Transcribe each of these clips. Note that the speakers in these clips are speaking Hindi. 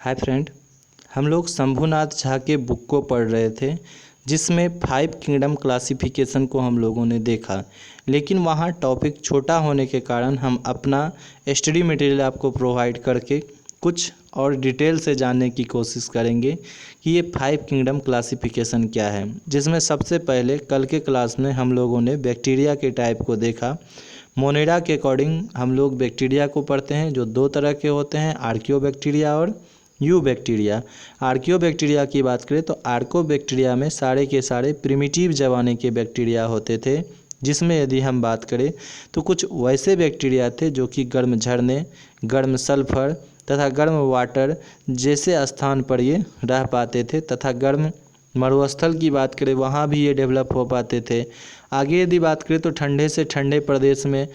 हाय फ्रेंड, हम लोग शंभुनाथ झा के बुक को पढ़ रहे थे जिसमें 5 किंगडम क्लासिफिकेशन को हम लोगों ने देखा। लेकिन वहाँ टॉपिक छोटा होने के कारण हम अपना स्टडी मटेरियल आपको प्रोवाइड करके कुछ और डिटेल से जानने की कोशिश करेंगे कि ये 5 किंगडम क्लासिफिकेशन क्या है। जिसमें सबसे पहले कल के क्लास में हम लोगों ने बैक्टीरिया के टाइप को देखा। मोनेरा के अकॉर्डिंग हम लोग बैक्टीरिया को पढ़ते हैं जो 2 तरह के होते हैं, आर्कियो बैक्टीरिया और यू बैक्टीरिया। आर्कियो बैक्टीरिया की बात करें तो आर्को बैक्टीरिया में सारे के सारे प्रिमिटिव ज़माने के बैक्टीरिया होते थे, जिसमें यदि हम बात करें तो कुछ वैसे बैक्टीरिया थे जो कि गर्म झरने, गर्म सल्फर तथा गर्म वाटर जैसे स्थान पर ये रह पाते थे, तथा गर्म मरुस्थल की बात करें वहाँ भी ये डेवलप हो पाते थे। आगे यदि बात करें तो ठंडे से ठंडे प्रदेश में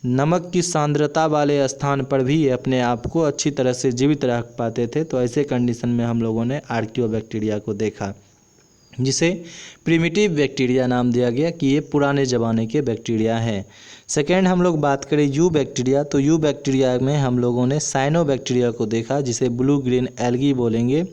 नमक की सांद्रता वाले स्थान पर भी ये अपने आप को अच्छी तरह से जीवित रख पाते थे। तो ऐसे कंडीशन में हम लोगों ने आर्कियो बैक्टीरिया को देखा, जिसे प्रिमिटिव बैक्टीरिया नाम दिया गया कि ये पुराने ज़माने के बैक्टीरिया हैं। सेकेंड हम लोग बात करें यू बैक्टीरिया, तो यू बैक्टीरिया में हम लोगों ने साइनो बैक्टीरिया को देखा जिसे ब्लू ग्रीन एल्गी बोलेंगे।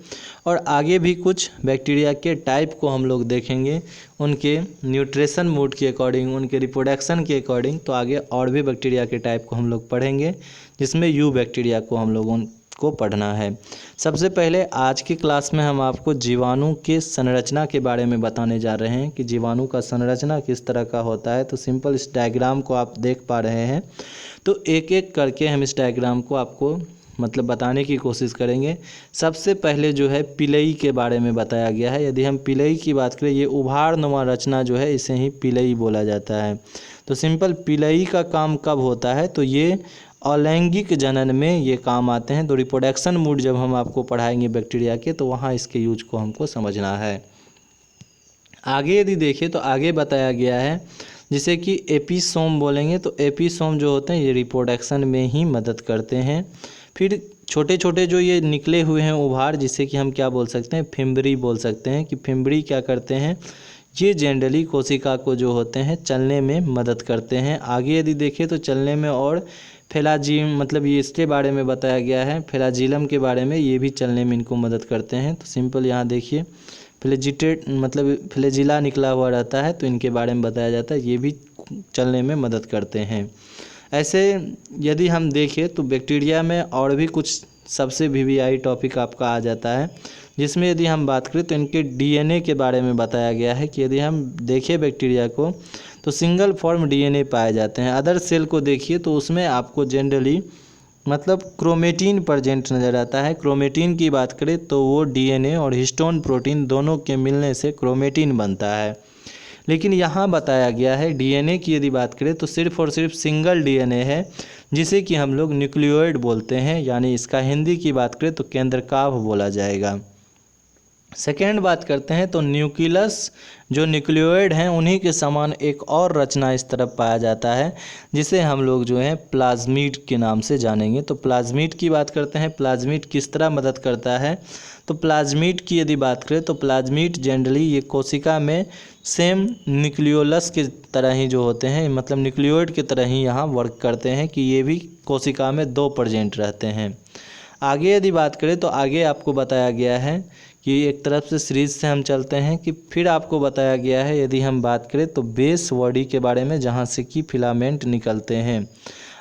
और आगे भी कुछ बैक्टीरिया के टाइप को हम लोग देखेंगे, उनके न्यूट्रिशन मोड के अकॉर्डिंग, उनके रिप्रोडक्शन के अकॉर्डिंग। तो आगे और भी बैक्टीरिया के टाइप को हम लोग पढ़ेंगे, जिसमें यू बैक्टीरिया को हम लोगों को पढ़ना है। सबसे पहले आज की क्लास में हम आपको जीवाणु के संरचना के बारे में बताने जा रहे हैं कि जीवाणु का संरचना किस तरह का होता है। तो सिंपल इस डायग्राम को आप देख पा रहे हैं, तो एक एक करके हम इस डायग्राम को आपको बताने की कोशिश करेंगे। सबसे पहले जो है पिलई के बारे में बताया गया है। यदि हम पिलई की बात करें, ये उभारनुमा रचना जो है इसे ही पिलई बोला जाता है। तो सिंपल पिलई का काम कब होता है, तो ये अलैंगिक जनन में ये काम आते हैं। तो रिप्रोडक्शन मोड जब हम आपको पढ़ाएंगे बैक्टीरिया के, तो वहाँ इसके यूज को हमको समझना है। आगे यदि देखें तो आगे बताया गया है जिसे कि एपिसोम बोलेंगे। तो एपिसोम जो होते हैं ये रिप्रोडक्शन में ही मदद करते हैं। फिर छोटे छोटे जो ये निकले हुए हैं उभार, जिसे कि हम क्या बोल सकते हैं, फिम्बरी बोल सकते हैं। कि फिम्बरी क्या करते हैं, ये जनरली कोशिका को जो होते हैं चलने में मदद करते हैं। आगे यदि देखें तो चलने में और फ्लैजिम ये इसके बारे में बताया गया है, फ्लैजिलम के बारे में, ये भी चलने में इनको मदद करते हैं। तो सिंपल यहाँ देखिए फ्लैजिटेट फ्लैजिला निकला हुआ रहता है, तो इनके बारे में बताया जाता है, ये भी चलने में मदद करते हैं। ऐसे यदि हम देखें तो बैक्टीरिया में और भी कुछ सबसे वीवीआई टॉपिक आपका आ जाता है, जिसमें यदि हम बात करें तो इनके डीएनए के बारे में बताया गया है। कि यदि हम देखें बैक्टीरिया को तो सिंगल फॉर्म डीएनए पाए जाते हैं। अदर सेल को देखिए तो उसमें आपको जनरली क्रोमेटिन प्रेजेंट नज़र आता है। क्रोमेटिन की बात करें तो वो डीएनए और हिस्टोन प्रोटीन दोनों के मिलने से क्रोमेटिन बनता है। लेकिन यहाँ बताया गया है डीएनए की यदि बात करें तो सिर्फ और सिर्फ सिंगल डीएनए है, जिसे कि हम लोग न्यूक्लियोइड बोलते हैं। यानी इसका हिंदी की बात करें तो केंद्रकाभ बोला जाएगा। सेकेंड बात करते हैं तो न्यूक्लियस जो न्यूक्लियोइड हैं उन्हीं के समान एक और रचना इस तरफ पाया जाता है, जिसे हम लोग जो है प्लाज्मिड के नाम से जानेंगे। तो प्लाज्मिड की बात करते हैं, प्लाज्मिड किस तरह मदद करता है। तो प्लाज्मिड की यदि बात करें तो प्लाज्मिड जनरली ये कोशिका में सेम न्यूक्लियोलस की तरह ही जो होते हैं, न्यूक्लियोइड की तरह ही यहाँ वर्क करते हैं। कि ये भी कोशिका में 2 प्रेजेंट रहते हैं। आगे यदि बात करें तो आगे आपको बताया गया है कि एक तरफ से सीरीज से हम चलते हैं कि फिर आपको बताया गया है यदि हम बात करें तो बेस बॉडी के बारे में, जहाँ से कि फिलामेंट निकलते हैं।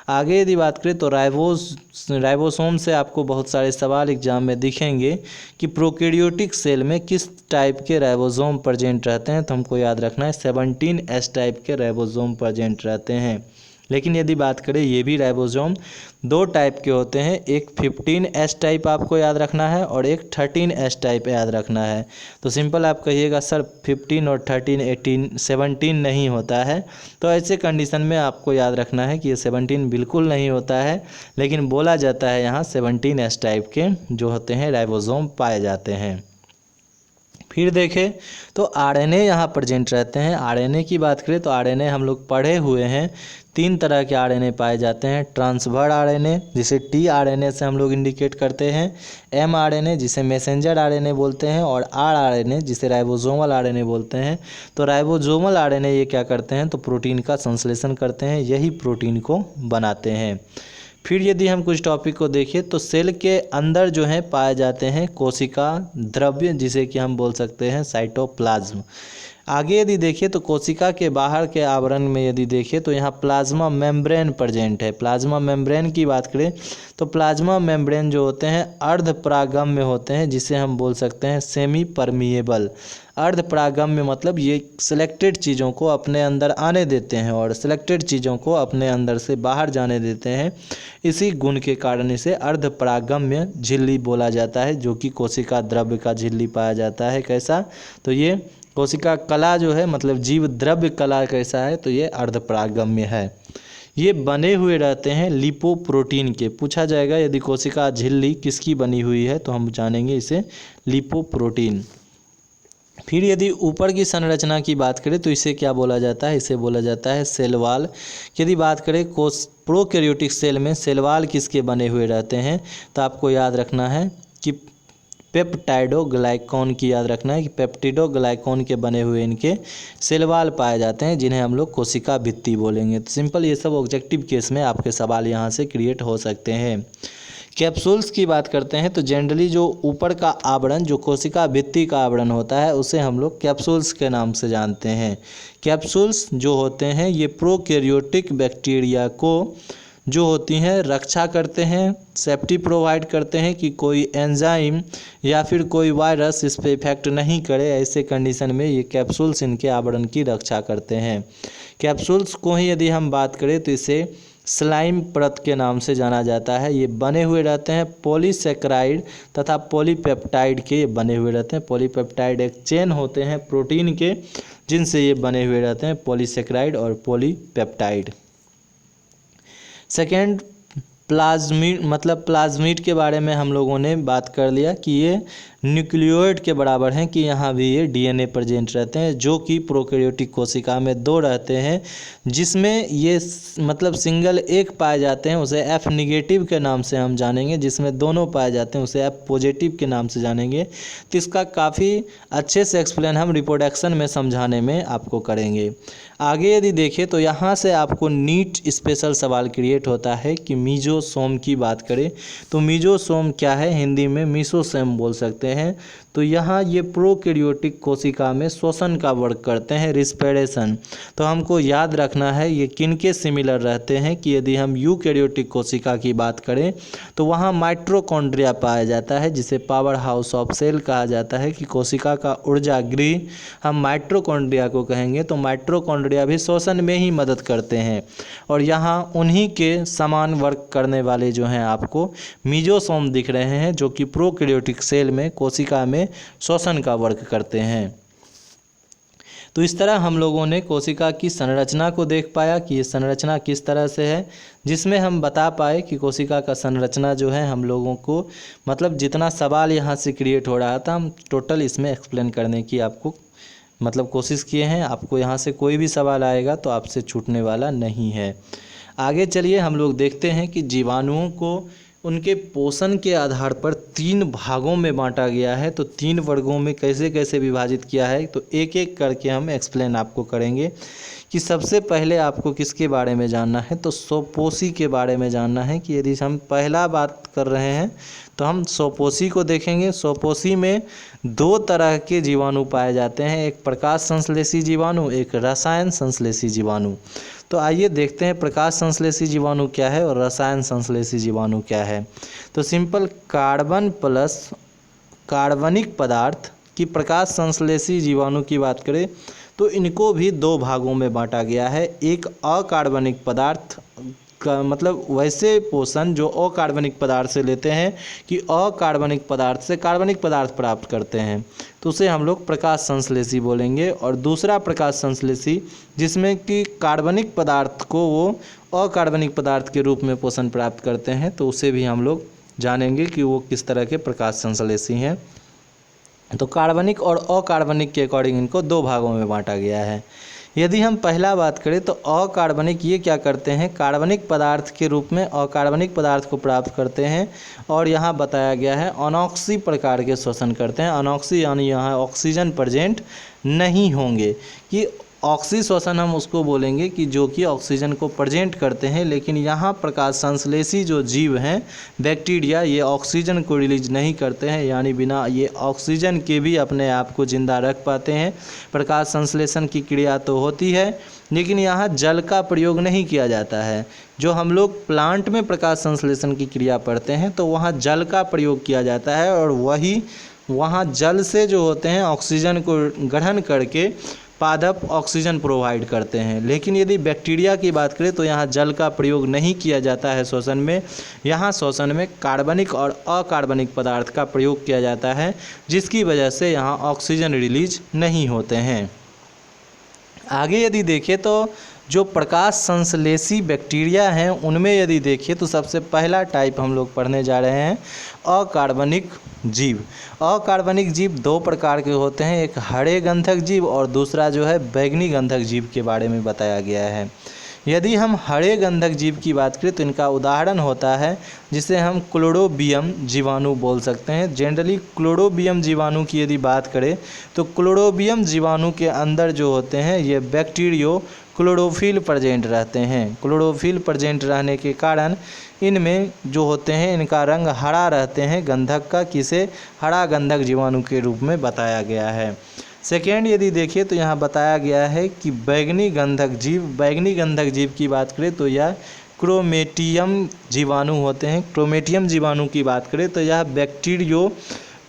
आगे यदि बात करें तो राइबोसोम से आपको बहुत सारे सवाल एग्जाम में दिखेंगे कि प्रोकैरियोटिक सेल में किस टाइप के राइबोसोम प्रेजेंट रहते हैं। तो हमको याद रखना है 17S टाइप के राइबोसोम प्रेजेंट रहते हैं। लेकिन यदि बात करें ये भी राइबोसोम 2 टाइप के होते हैं, एक 15S टाइप आपको याद रखना है और एक 13S टाइप याद रखना है। तो सिंपल आप कहिएगा सर 15 और 13 18 17 नहीं होता है। तो ऐसे कंडीशन में आपको याद रखना है कि ये 17 बिल्कुल नहीं होता है, लेकिन बोला जाता है यहाँ 17S टाइप के जो होते हैं राइबोसोम पाए जाते हैं। फिर देखें तो आरएनए यहाँ प्रेजेंट रहते हैं। आरएनए की बात करें तो आरएनए हम लोग पढ़े हुए हैं, 3 तरह के आरएनए पाए जाते हैं। ट्रांसफर आरएनए जिसे टीआरएनए से हम लोग इंडिकेट करते हैं, एमआरएनए जिसे मैसेंजर आरएनए बोलते हैं, और आरआरएनए जिसे राइबोसोमल आरएनए बोलते हैं। तो राइबोसोमल आरएनए ये क्या करते हैं, तो प्रोटीन का संश्लेषण करते हैं, यही प्रोटीन को बनाते हैं। फिर यदि हम कुछ टॉपिक को देखें तो सेल के अंदर जो है पाए जाते हैं कोशिका द्रव्य, जिसे कि हम बोल सकते हैं साइटोप्लाज्म। आगे यदि देखें तो कोशिका के बाहर के आवरण में यदि देखें तो यहाँ प्लाज्मा मेम्ब्रेन प्रेजेंट है। प्लाज्मा मेम्ब्रेन की बात करें तो प्लाज्मा मेम्ब्रेन जो होते हैं अर्ध परागम्य होते हैं, जिसे हम बोल सकते हैं सेमी परमिएबल। अर्ध परागम्य मतलब ये सिलेक्टेड चीज़ों को अपने अंदर आने देते हैं और सिलेक्टेड चीज़ों को अपने अंदर से बाहर जाने देते हैं। इसी गुण के कारण इसे अर्ध परागम्य झिल्ली बोला जाता है, जो कि कोशिका द्रव्य का झिल्ली पाया जाता है। कैसा? तो ये कोशिका कला जो है मतलब जीव द्रव्य कला कैसा है, तो ये अर्धपरागम्य है। ये बने हुए रहते हैं लिपोप्रोटीन के। पूछा जाएगा यदि कोशिका झिल्ली किसकी बनी हुई है, तो हम जानेंगे इसे लिपोप्रोटीन। फिर यदि ऊपर की संरचना की बात करें तो इसे क्या बोला जाता है, इसे बोला जाता है सेल वॉल। यदि बात करें प्रोकैरियोटिक सेल में सेल वॉल किसके बने हुए रहते हैं, तो आपको याद रखना है कि पेप्टाइडोग्लाइकॉन की याद रखना है कि पेप्टिडोग्लाइकॉन के बने हुए इनके सेल वॉल पाए जाते हैं, जिन्हें हम लोग कोशिका भित्ति बोलेंगे। तो सिंपल ये सब ऑब्जेक्टिव केस में आपके सवाल यहाँ से क्रिएट हो सकते हैं। कैप्सूल्स की बात करते हैं तो जनरली जो ऊपर का आवरण जो कोशिका भित्ति का आवरण होता है उसे हम लोग कैप्सूल्स के नाम से जानते हैं। कैप्सूल्स जो होते हैं ये प्रोकैरियोटिक बैक्टीरिया को जो होती हैं रक्षा करते हैं, सेफ्टी प्रोवाइड करते हैं कि कोई एंजाइम या फिर कोई वायरस इस पर इफेक्ट नहीं करे। ऐसे कंडीशन में ये कैप्सूल्स इनके आवरण की रक्षा करते हैं। कैप्सूल्स को ही यदि हम बात करें तो इसे स्लाइम परत के नाम से जाना जाता है। ये बने हुए रहते हैं पॉलीसेकेराइड तथा पॉलीपेप्टाइड के बने हुए रहते हैं। पॉलीपेप्टाइड एक चेन होते हैं प्रोटीन के, जिनसे ये बने हुए रहते हैं पॉलीसेकेराइड और पॉलीपेप्टाइड। सेकेंड प्लाज्मिड के बारे में हम लोगों ने बात कर लिया कि ये न्यूक्लियोइड के बराबर हैं, कि यहाँ भी ये डीएनए प्रेजेंट रहते हैं, जो कि प्रोकैरियोटिक कोशिका में 2 रहते हैं, जिसमें ये मतलब सिंगल एक पाए जाते हैं उसे एफ निगेटिव के नाम से हम जानेंगे, जिसमें दोनों पाए जाते हैं उसे एफ पॉजिटिव के नाम से जानेंगे। तो इसका काफ़ी अच्छे से एक्सप्लेन हम रिप्रोडक्शन में समझाने में आपको करेंगे। आगे यदि देखें तो यहाँ से आपको नीट स्पेशल सवाल क्रिएट होता है कि मीजोसोम की बात करें तो मीजोसोम क्या है, हिंदी में मीसोसोम बोल सकते हैं। तो यहाँ ये प्रोकैरियोटिक कोशिका में श्वसन का वर्क करते हैं, रिस्पिरेशन। तो हमको याद रखना है ये किनके सिमिलर रहते हैं कि यदि हम यूकैरियोटिक कोशिका की बात करें तो वहाँ माइटोकॉन्ड्रिया पाया जाता है, जिसे पावर हाउस ऑफ सेल कहा जाता है, कि कोशिका का ऊर्जा गृह हम माइटोकॉन्ड्रिया को कहेंगे। तो माइटोकॉन्ड्रिया भी श्वसन में ही मदद करते हैं और यहाँ उन्हीं के समान वर्क करने वाले जो हैं आपको मीजोसोम दिख रहे हैं, जो कि प्रोकैरियोटिक सेल में कोशिका में श्वसन का वर्क करते हैं। तो इस तरह हम लोगों ने कोशिका की संरचना को देख पाया कि ये संरचना किस तरह से है, जिसमें हम बता पाए कि कोशिका का संरचना जो है हम लोगों को मतलब जितना सवाल यहाँ से क्रिएट हो रहा था हम टोटल इसमें एक्सप्लेन करने की आपको मतलब कोशिश किए हैं। आपको यहाँ से कोई भी सवाल आएगा तो आपसे छूटने वाला नहीं है। आगे चलिए हम लोग देखते हैं कि जीवाणुओं को उनके पोषण के आधार पर 3 भागों में बांटा गया है। तो 3 वर्गों में कैसे कैसे विभाजित किया है तो एक एक करके हम एक्सप्लेन आपको करेंगे कि सबसे पहले आपको किसके बारे में जानना है, तो स्वपोषी के बारे में जानना है। कि यदि हम पहला बात कर रहे हैं तो हम स्वपोषी को देखेंगे। स्वपोषी में 2 तरह के जीवाणु पाए जाते हैं, एक प्रकाश संश्लेषी जीवाणु, एक रसायन संश्लेषी जीवाणु। तो आइए देखते हैं प्रकाश संश्लेषी जीवाणु क्या है और रसायन संश्लेषी जीवाणु क्या है। तो सिंपल कार्बन प्लस कार्बनिक पदार्थ की प्रकाश संश्लेषी जीवाणु की बात करें तो इनको भी 2 भागों में बांटा गया है। एक अकार्बनिक पदार्थ का मतलब वैसे पोषण जो अकार्बनिक पदार्थ से लेते हैं कि अकार्बनिक पदार्थ से कार्बनिक पदार्थ प्राप्त करते हैं, तो उसे हम लोग प्रकाश संश्लेषी बोलेंगे। और दूसरा प्रकाश संश्लेषी जिसमें कि कार्बनिक पदार्थ को वो अकार्बनिक पदार्थ के रूप में पोषण प्राप्त करते हैं, तो उसे भी हम लोग जानेंगे कि वो किस तरह के प्रकाश संश्लेषी हैं। तो कार्बनिक और अकार्बनिक के अकॉर्डिंग इनको 2 भागों में बांटा गया है। यदि हम पहला बात करें तो अकार्बनिक ये क्या करते हैं, कार्बनिक पदार्थ के रूप में अकार्बनिक पदार्थ को प्राप्त करते हैं और यहाँ बताया गया है अनॉक्सी प्रकार के श्वसन करते हैं। अनॉक्सी यानी यहाँ ऑक्सीजन प्रेजेंट नहीं होंगे, कि ऑक्सीश्वसन हम उसको बोलेंगे कि जो कि ऑक्सीजन को प्रेजेंट करते हैं, लेकिन यहाँ प्रकाश संश्लेषी जो जीव हैं बैक्टीरिया, ये ऑक्सीजन को रिलीज नहीं करते हैं, यानी बिना ये ऑक्सीजन के भी अपने आप को जिंदा रख पाते हैं। प्रकाश संश्लेषण की क्रिया तो होती है, लेकिन यहाँ जल का प्रयोग नहीं किया जाता है। जो हम लोग प्लांट में प्रकाश संश्लेषण की क्रिया पढ़ते हैं तो वहाँ जल का प्रयोग किया जाता है, और वही वहाँ जल से जो होते हैं ऑक्सीजन को ग्रहण करके पादप ऑक्सीजन प्रोवाइड करते हैं। लेकिन यदि बैक्टीरिया की बात करें तो यहाँ जल का प्रयोग नहीं किया जाता है श्वसन में। यहाँ श्वसन में कार्बनिक और अकार्बनिक पदार्थ का प्रयोग किया जाता है, जिसकी वजह से यहाँ ऑक्सीजन रिलीज नहीं होते हैं। आगे यदि देखें तो जो प्रकाश संश्लेषी बैक्टीरिया हैं उनमें यदि देखें तो सबसे पहला टाइप हम लोग पढ़ने जा रहे हैं अकार्बनिक जीव। अकार्बनिक जीव दो प्रकार के होते हैं, एक हरे गंधक जीव और दूसरा जो है बैंगनी गंधक जीव के बारे में बताया गया है। यदि हम हरे गंधक जीव की बात करें तो इनका उदाहरण होता है जिसे हम क्लोरोबियम जीवाणु बोल सकते हैं। जनरली क्लोरोबियम जीवाणु की यदि बात करें तो क्लोरोबियम जीवाणु के अंदर जो होते हैं ये बैक्टीरियो क्लोरोफिल प्रेजेंट रहते हैं। क्लोरोफिल प्रेजेंट रहने के कारण इनमें जो होते हैं इनका रंग हरा रहते हैं गंधक का, किसे हरा गंधक जीवाणु के रूप में बताया गया है। सेकेंड यदि देखिए तो यहाँ बताया गया है कि बैंगनी गंधक जीव। बैंगनी गंधक जीव की बात करें तो यह क्रोमेटियम जीवाणु होते हैं। क्रोमेटियम जीवाणु की बात करें तो यह बैक्टीरियो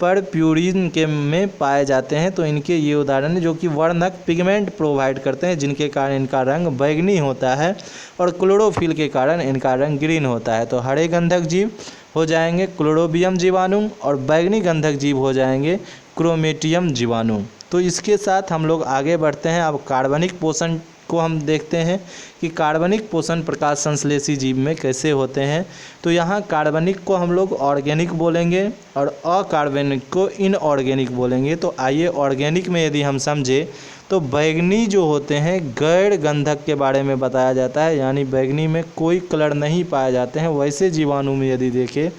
पर प्यूरिन के में पाए जाते हैं। तो इनके ये उदाहरण जो कि वर्णक पिगमेंट प्रोवाइड करते हैं, जिनके कारण इनका रंग बैंगनी होता है और क्लोरोफिल के कारण इनका रंग ग्रीन होता है। तो हरे गंधक जीव हो जाएंगे क्लोरोबियम जीवाणु और बैंगनी गंधक जीव हो जाएंगे क्रोमेटियम जीवाणु। तो इसके साथ हम लोग आगे बढ़ते हैं। अब कार्बनिक पोषण को हम देखते हैं कि कार्बनिक पोषण प्रकाश संश्लेषी जीव में कैसे होते हैं। तो यहाँ कार्बनिक को हम लोग ऑर्गेनिक बोलेंगे और अकार्बनिक को इनऑर्गेनिक बोलेंगे। तो आइए ऑर्गेनिक में यदि हम समझे तो बैंगनी जो होते हैं गैर गंधक के बारे में बताया जाता है, यानी बैंगनी में कोई कलर नहीं पाए जाते हैं। वैसे जीवाणु में यदि देखें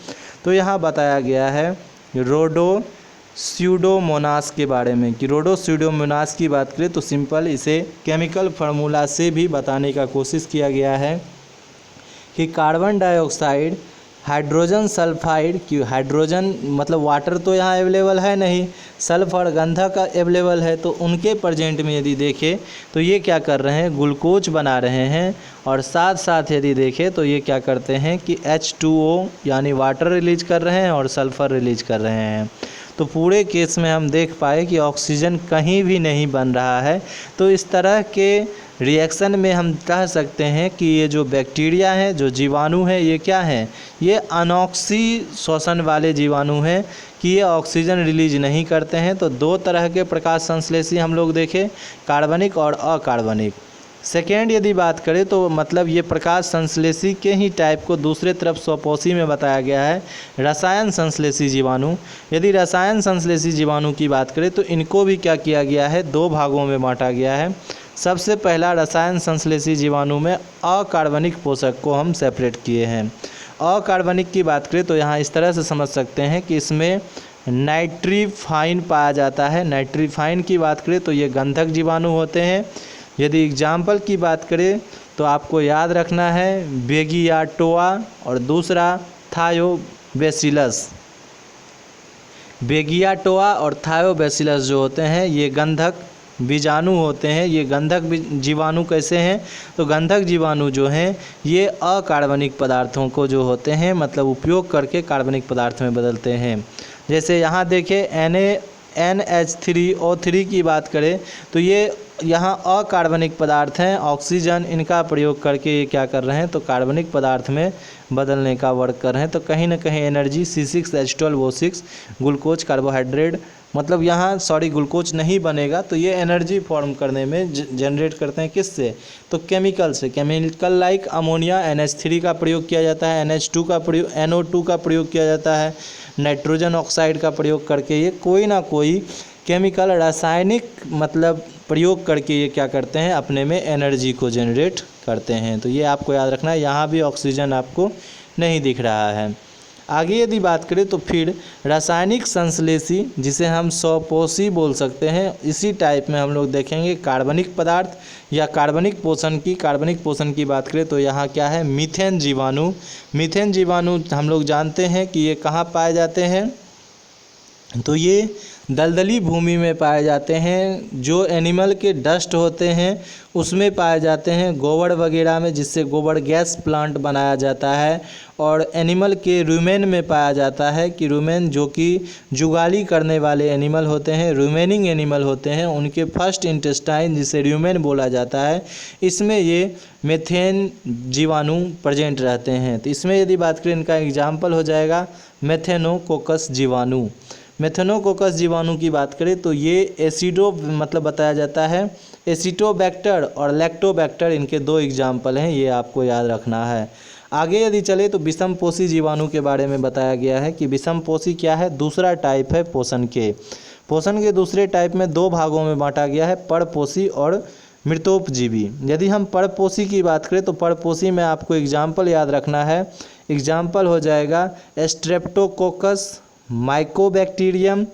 तो यहाँ बताया गया है रोडो स्यूडोमोनास के बारे में कि रोडोस्यूडोमोनास की बात करें तो सिंपल इसे केमिकल फार्मूला से भी बताने का कोशिश किया गया है कि कार्बन डाइऑक्साइड हाइड्रोजन सल्फाइड की हाइड्रोजन मतलब वाटर तो यहाँ अवेलेबल है नहीं, सल्फर गंधक अवेलेबल है। तो उनके प्रेजेंट में यदि देखें तो ये क्या कर रहे हैं ग्लूकोज बना रहे हैं, और साथ साथ यदि देखें तो ये क्या करते हैं कि H2O यानी वाटर रिलीज कर रहे हैं और सल्फ़र रिलीज कर रहे हैं। तो पूरे केस में हम देख पाए कि ऑक्सीजन कहीं भी नहीं बन रहा है। तो इस तरह के रिएक्शन में हम कह सकते हैं कि ये जो बैक्टीरिया हैं, जो जीवाणु हैं, ये क्या हैं, ये अनॉक्सी श्वसन वाले जीवाणु हैं कि ये ऑक्सीजन रिलीज नहीं करते हैं। तो दो तरह के प्रकाश संश्लेषी हम लोग देखें, कार्बनिक और अकार्बनिक। सेकेंड यदि बात करें तो मतलब ये प्रकाश संश्लेषी के ही टाइप को दूसरे तरफ स्वपोषी में बताया गया है रसायन संश्लेषी जीवाणु। यदि रसायन संश्लेषी जीवाणु की बात करें तो इनको भी क्या किया गया है, दो भागों में बांटा गया है। सबसे पहला रसायन संश्लेषी जीवाणु में अकार्बनिक पोषक को हम सेपरेट किए हैं। अकार्बनिक की बात करें तो यहाँ इस तरह से समझ सकते हैं कि इसमें नाइट्रीफाइन पाया जाता है। नाइट्रीफाइन की बात करें तो ये गंधक जीवाणु होते हैं। यदि एग्जाम्पल की बात करें तो आपको याद रखना है बेगियाटोआ और दूसरा थायोबैसिलस। बेगियाटोआ और थायोबैसिलस जो होते हैं ये गंधक बीजाणु होते हैं। ये गंधक जीवाणु कैसे हैं, तो गंधक जीवाणु जो हैं ये अकार्बनिक पदार्थों को जो होते हैं मतलब उपयोग करके कार्बनिक पदार्थ में बदलते हैं। जैसे यहाँ देखें NH3O3 की बात करें तो ये यहाँ अकार्बनिक पदार्थ हैं। ऑक्सीजन इनका प्रयोग करके ये क्या कर रहे हैं, तो कार्बनिक पदार्थ में बदलने का वर्क कर रहे हैं। तो कहीं ना कहीं एनर्जी C6H12O6 ग्लूकोज कार्बोहाइड्रेट मतलब यहाँ ग्लूकोज नहीं बनेगा, तो ये एनर्जी फॉर्म करने में जनरेट करते हैं किससे, तो केमिकल से। केमिकल लाइक अमोनिया NH3 का प्रयोग किया जाता है, NH2 का प्रयोग NO2 का प्रयोग किया जाता है, नाइट्रोजन ऑक्साइड का प्रयोग करके ये कोई ना कोई केमिकल रासायनिक मतलब प्रयोग करके ये क्या करते हैं अपने में एनर्जी को जनरेट करते हैं। तो ये आपको याद रखना है। यहाँ भी ऑक्सीजन आपको नहीं दिख रहा है। आगे यदि बात करें तो फिर रासायनिक संश्लेषी, जिसे हम स्वपोषी बोल सकते हैं, इसी टाइप में हम लोग देखेंगे कार्बनिक पदार्थ या कार्बनिक पोषण की बात करें तो यहाँ क्या है, मीथेन जीवाणु। मीथेन जीवाणु हम लोग जानते हैं कि ये कहाँ पाए जाते हैं, तो ये दलदली भूमि में पाए जाते हैं। जो एनिमल के डस्ट होते हैं उसमें पाए जाते हैं, गोबर वगैरह में, जिससे गोबर गैस प्लांट बनाया जाता है। और एनिमल के रूमेन में पाया जाता है कि रूमेन जो कि जुगाली करने वाले एनिमल होते हैं, रूमेनिंग एनिमल होते हैं, उनके फर्स्ट इंटेस्टाइन जिसे रूमेन बोला जाता है, इसमें ये मेथेन जीवाणु प्रेजेंट रहते हैं। तो इसमें यदि बात करें, इनका एग्जाम्पल हो जाएगा मेथेनोकोकस जीवाणु। मेथेनोकोकस जीवाणु की बात करें तो ये एसिडो मतलब बताया जाता है, एसिटोबैक्टर और लैक्टोबैक्टर, इनके दो एग्जाम्पल हैं, ये आपको याद रखना है। आगे यदि चले तो विषमपोषी जीवाणु के बारे में बताया गया है कि विषमपोषी क्या है, दूसरा टाइप है पोषण के दूसरे टाइप में दो भागों में बांटा गया है, परपोषी और मृतोपजीवी। यदि हम परपोषी की बात करें तो परपोषी में आपको एग्जाम्पल याद रखना है, एग्जाम्पल हो जाएगा स्ट्रेप्टोकोकस, माइकोबैक्टीरियम,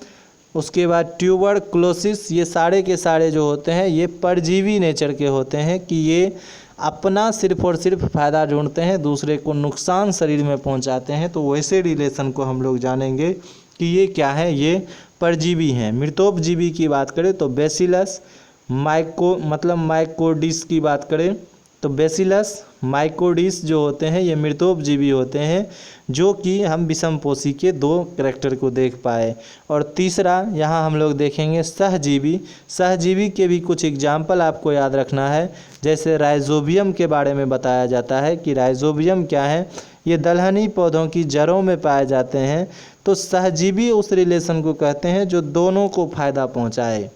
उसके बाद ट्यूबरक्लोसिस। ये सारे के सारे जो होते हैं ये परजीवी नेचर के होते हैं कि ये अपना सिर्फ और सिर्फ फ़ायदा ढूंढते हैं, दूसरे को नुकसान शरीर में पहुंचाते हैं। तो वैसे रिलेशन को हम लोग जानेंगे कि ये क्या है, ये परजीवी हैं। मृतोपजीवी की बात करें तो बेसिलस माइकोडिस की बात करें तो बेसिलस माइकोडिस जो होते हैं ये मृतोपजीवी होते हैं, जो कि हम विषमपोषी के दो कैरेक्टर को देख पाए। और तीसरा यहाँ हम लोग देखेंगे सहजीवी के भी कुछ एग्जाम्पल आपको याद रखना है। जैसे राइजोबियम के बारे में बताया जाता है कि राइजोबियम क्या है, ये दलहनी पौधों की जड़ों में पाए जाते हैं। तो सहजीवी उस रिलेशन को कहते हैं जो दोनों को फ़ायदा पहुँचाए।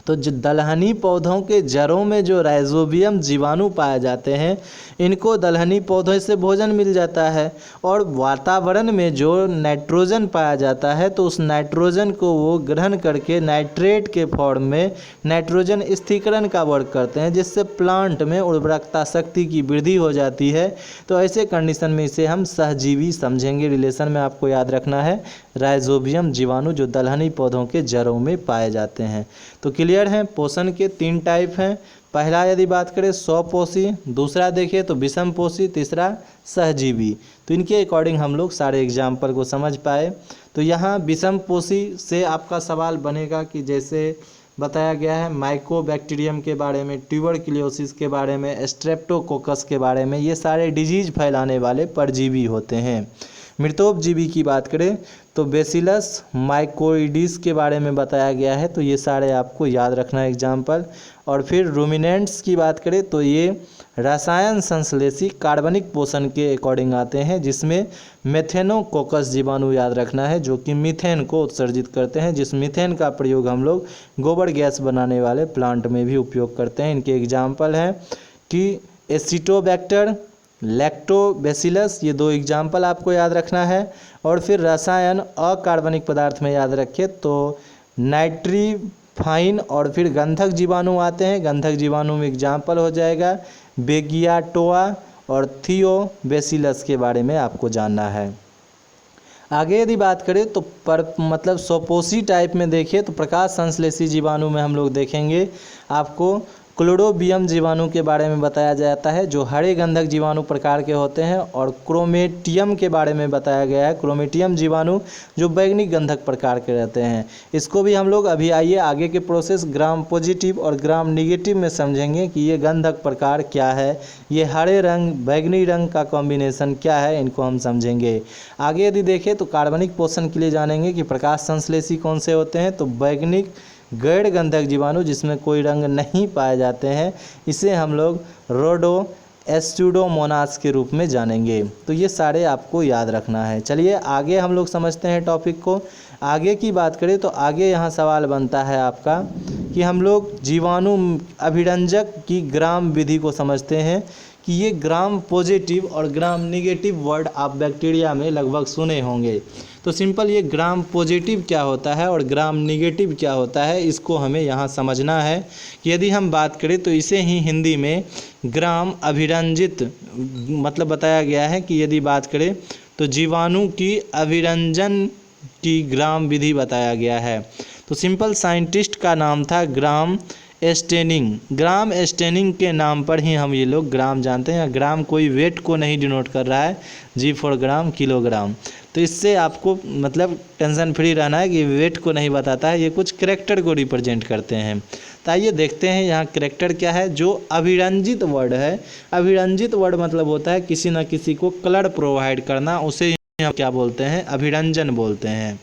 तो जो दलहनी पौधों के जड़ों में जो राइजोबियम जीवाणु पाए जाते हैं, इनको दलहनी पौधों से भोजन मिल जाता है। और वातावरण में जो नाइट्रोजन पाया जाता है तो उस नाइट्रोजन को वो ग्रहण करके नाइट्रेट के फॉर्म में नाइट्रोजन स्थिरीकरण का वर्क करते हैं, जिससे प्लांट में उर्वरकता शक्ति की वृद्धि हो जाती है। तो ऐसे कंडीशन में इसे हम सहजीवी समझेंगे। रिलेशन में आपको याद रखना है राइजोबियम जीवाणु जो दलहनी पौधों के जड़ों में पाए जाते हैं। तो क्लियर है, पोषण के 3 टाइप हैं। पहला यदि बात करें स्वपोषी, दूसरा देखिए तो विषमपोषी, तीसरा सहजीवी। तो इनके अकॉर्डिंग हम लोग सारे एग्जाम्पल को समझ पाए। तो यहाँ विषमपोषी से आपका सवाल बनेगा कि जैसे बताया गया है माइकोबैक्टीरियम के बारे में, ट्यूबरक्लोसिस के बारे में, स्ट्रेप्टोकोकस के बारे में, ये सारे डिजीज फैलाने वाले परजीवी होते हैं। मृतोपजीवी की बात करें तो बेसिलस माइकोइडिस के बारे में बताया गया है, तो ये सारे आपको याद रखना है एग्जाम्पल। और फिर रूमिनेंट्स की बात करें तो ये रसायन संश्लेषी कार्बनिक पोषण के अकॉर्डिंग आते हैं, जिसमें मेथेनोकोकस जीवाणु याद रखना है जो कि मीथेन को उत्सर्जित करते हैं, जिस मीथेन का प्रयोग हम लोग गोबर गैस बनाने वाले प्लांट में भी उपयोग करते हैं। इनके एग्जाम्पल हैं कि एसिटोबैक्टर, लैक्टोबैसिलस, ये 2 एग्जाम्पल आपको याद रखना है। और फिर रसायन अकार्बनिक पदार्थ में याद रखिए तो नाइट्रीफाइन और फिर गंधक जीवाणु आते हैं। गंधक जीवाणु में एग्जाम्पल हो जाएगा बेगियाटोआ और थियोबैसिलस के बारे में आपको जानना है। आगे यदि बात करें तो स्वपोषी टाइप में देखिए तो प्रकाश संश्लेषी जीवाणु में हम लोग देखेंगे आपको क्लोरोबियम जीवाणु के बारे में बताया जाता है, जो हरे गंधक जीवाणु प्रकार के होते हैं। और क्रोमेटियम के बारे में बताया गया है, क्रोमेटियम जीवाणु जो बैगनी गंधक प्रकार के रहते हैं। इसको भी हम लोग अभी आइए आगे के प्रोसेस ग्राम पॉजिटिव और ग्राम निगेटिव में समझेंगे कि ये गंधक प्रकार क्या है, ये हरे रंग बैगनी रंग का कॉम्बिनेशन क्या है, इनको हम समझेंगे। आगे यदि देखें तो कार्बनिक पोषण के लिए जानेंगे कि प्रकाश संश्लेषी कौन से होते हैं, तो बैगनिक गैर गंधक जीवाणु जिसमें कोई रंग नहीं पाए जाते हैं, इसे हम लोग रोडो एस्यूडोमोनास के रूप में जानेंगे। तो ये सारे आपको याद रखना है। चलिए आगे हम लोग समझते हैं टॉपिक को। आगे की बात करें तो आगे यहाँ सवाल बनता है आपका कि हम लोग जीवाणु अभिरंजक की ग्राम विधि को समझते हैं कि ये ग्राम पॉजिटिव और ग्राम निगेटिव वर्ड आप बैक्टीरिया में लगभग सुने होंगे। तो सिंपल ये ग्राम पॉजिटिव क्या होता है और ग्राम निगेटिव क्या होता है, इसको हमें यहाँ समझना है। कि यदि हम बात करें तो इसे ही हिंदी में ग्राम अभिरंजित मतलब बताया गया है कि यदि बात करें तो जीवाणु की अभिरंजन की ग्राम विधि बताया गया है। तो सिंपल साइंटिस्ट का नाम था ग्राम स्टेनिंग। ग्राम स्टेनिंग के नाम पर ही हम ये लोग ग्राम जानते हैं। ग्राम कोई वेट को नहीं डिनोट कर रहा है, जी फॉर ग्राम किलोग्राम। तो इससे आपको मतलब टेंशन फ्री रहना है कि वेट को नहीं बताता है, ये कुछ कैरेक्टर को रिप्रेजेंट करते हैं। तो आइए देखते हैं यहाँ कैरेक्टर क्या है। जो अभिरंजित वर्ड है, अभिरंजित वर्ड मतलब होता है किसी न किसी को कलर प्रोवाइड करना, उसे हम क्या बोलते हैं, अभिरंजन बोलते हैं।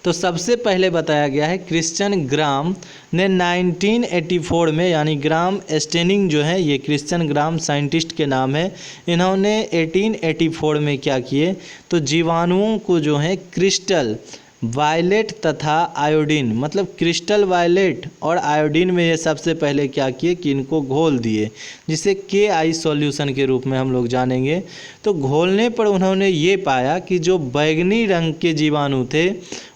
तो सबसे पहले बताया गया है क्रिश्चियन ग्राम ने 1984 में, यानी ग्राम स्टेनिंग जो है ये क्रिश्चियन ग्राम साइंटिस्ट के नाम है। इन्होंने 1884 में क्या किए, तो जीवाणुओं को जो है क्रिस्टल वायलेट तथा आयोडीन, मतलब क्रिस्टल वायलेट और आयोडीन में ये सबसे पहले क्या किए कि इनको घोल दिए, जिसे KI सॉल्यूशन के रूप में हम लोग जानेंगे। तो घोलने पर उन्होंने ये पाया कि जो बैगनी रंग के जीवाणु थे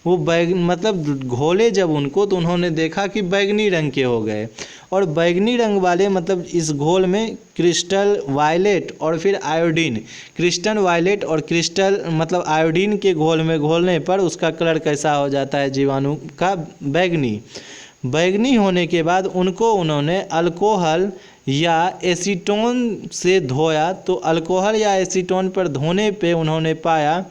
वो मतलब घोले जब उनको, तो उन्होंने देखा कि बैगनी रंग के हो गए। और बैगनी रंग वाले मतलब इस घोल में क्रिस्टल वायलेट और फिर आयोडीन, क्रिस्टल वायलेट और क्रिस्टल मतलब आयोडीन के घोल में घोलने पर उसका कलर कैसा हो जाता है जीवाणु का, बैगनी। बैगनी होने के बाद उनको उन्होंने अल्कोहल या एसीटोन से धोया। तो अल्कोहल या एसीटोन पर धोने पे उन्होंने पाया